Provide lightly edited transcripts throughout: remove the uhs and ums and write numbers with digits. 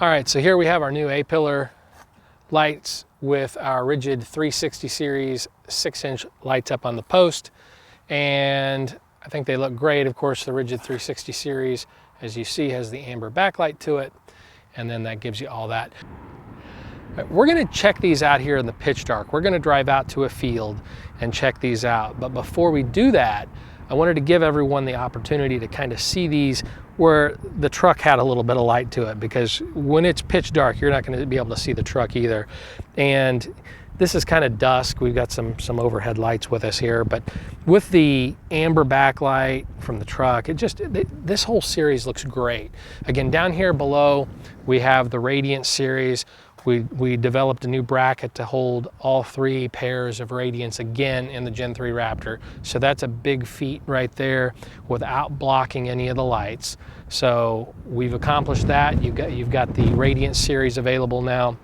All right, so here we have our new A-Pillar lights with our rigid 360 series 6-inch lights up on the post, and I think they look great. Of course, the rigid 360 series, as you see, has the amber backlight to it, and then that gives you all that. We're going to check these out here in the pitch dark. We're going to drive out to a field and check these out, but before we do that, I wanted to give everyone the opportunity to kind of see these where the truck had a little bit of light to it, because when it's pitch dark, you're not going to be able to see the truck either. And this is kind of dusk. We've got some overhead lights with us here, but with the amber backlight from the truck, this whole series looks great. Again, down here below, we have the Radiance series. We developed a new bracket to hold all 3 pairs of Radiance again in the Gen 3 Raptor. So that's a big feat right there without blocking any of the lights. So we've accomplished that. You've got the Radiance series available now.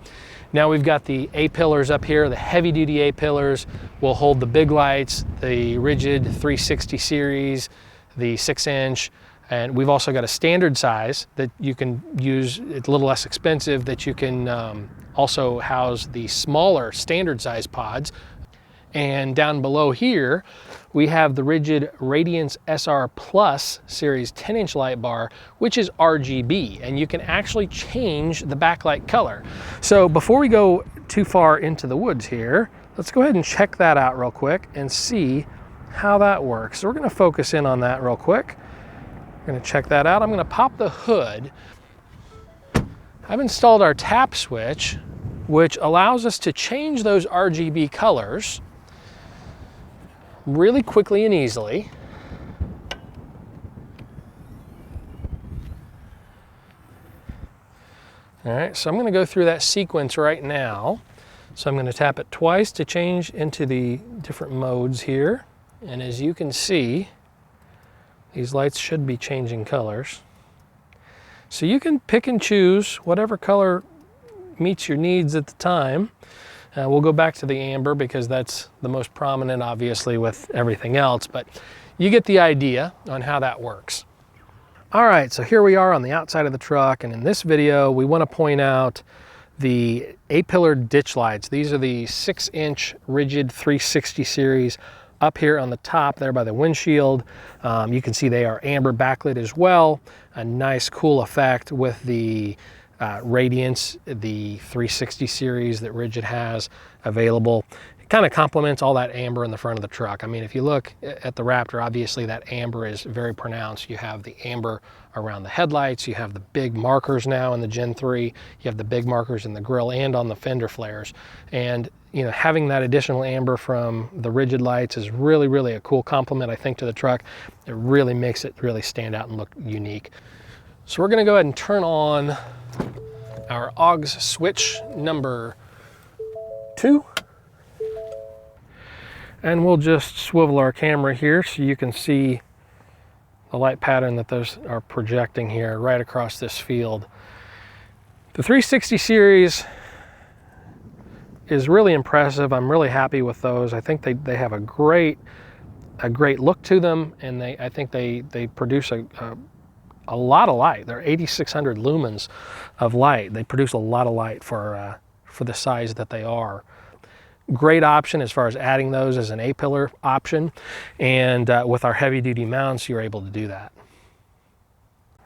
Now we've got the A-Pillars up here. The heavy duty A-Pillars will hold the big lights, the rigid 360 series, the 6-inch. And we've also got a standard size that you can use. It's a little less expensive, that you can also house the smaller standard size pods. And down below here, we have the rigid Radiance SR Plus series 10-inch light bar, which is RGB, and you can actually change the backlight color. So before we go too far into the woods here, let's go ahead and check that out real quick and see how that works. So we're gonna focus in on that real quick. We're going to check that out. I'm going to pop the hood. I've installed our tap switch, which allows us to change those RGB colors really quickly and easily. All right, so I'm going to go through that sequence right now. So I'm going to tap it twice to change into the different modes here. And as you can see, these lights should be changing colors. So you can pick and choose whatever color meets your needs at the time. We'll go back to the amber because that's the most prominent, obviously, with everything else, but you get the idea on how that works. All right, so here we are on the outside of the truck, and in this video, we want to point out the A-Pillar ditch lights. These are the 6-inch rigid 360 series up here on the top there by the windshield. You can see they are amber backlit as well. A nice cool effect with the Radiance, the 360 series that Rigid has available. It kind of complements all that amber in the front of the truck. I mean, if you look at the Raptor, obviously that amber is very pronounced. You have the amber around the headlights. You have the big markers now in the Gen 3. You have the big markers in the grille and on the fender flares. And you know, having that additional amber from the Rigid lights is really, really a cool complement, I think, to the truck. It really makes it really stand out and look unique. So we're gonna go ahead and turn on our aux switch number 2. And we'll just swivel our camera here so you can see the light pattern that those are projecting here right across this field. The 360 series is really impressive. I'm really happy with those. I think they have a great look to them, and I think they produce a lot of light. They're 8,600 lumens of light. They produce a lot of light for the size that they are. Great option as far as adding those as an A-Pillar option, and with our heavy duty mounts, you're able to do that.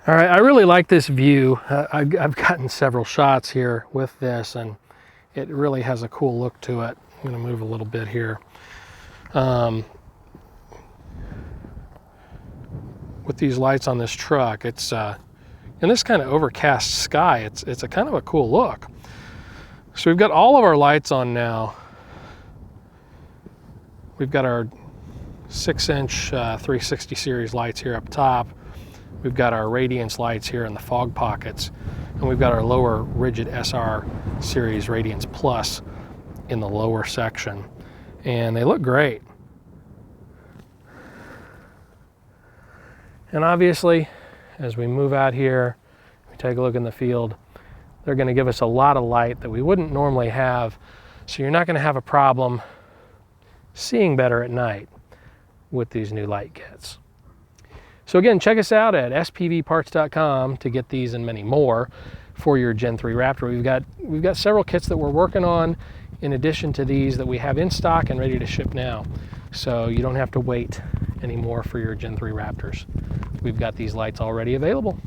All right, I really like this view. I've gotten several shots here with this, and it really has a cool look to it. I'm gonna move a little bit here. With these lights on this truck, it's in this kind of overcast sky, it's a kind of a cool look. So we've got all of our lights on now. We've got our 6-inch 360 series lights here up top. We've got our Radiance lights here in the fog pockets. And we've got our lower Rigid SR series Radiance Plus in the lower section. And they look great. And obviously, as we move out here, we take a look in the field, they're going to give us a lot of light that we wouldn't normally have. So you're not going to have a problem seeing better at night with these new light kits. So again, check us out at spvparts.com to get these and many more. for your Gen 3 Raptor. We've got several kits that we're working on in addition to these that we have in stock and ready to ship now. So you don't have to wait anymore for your Gen 3 Raptors. We've got these lights already available.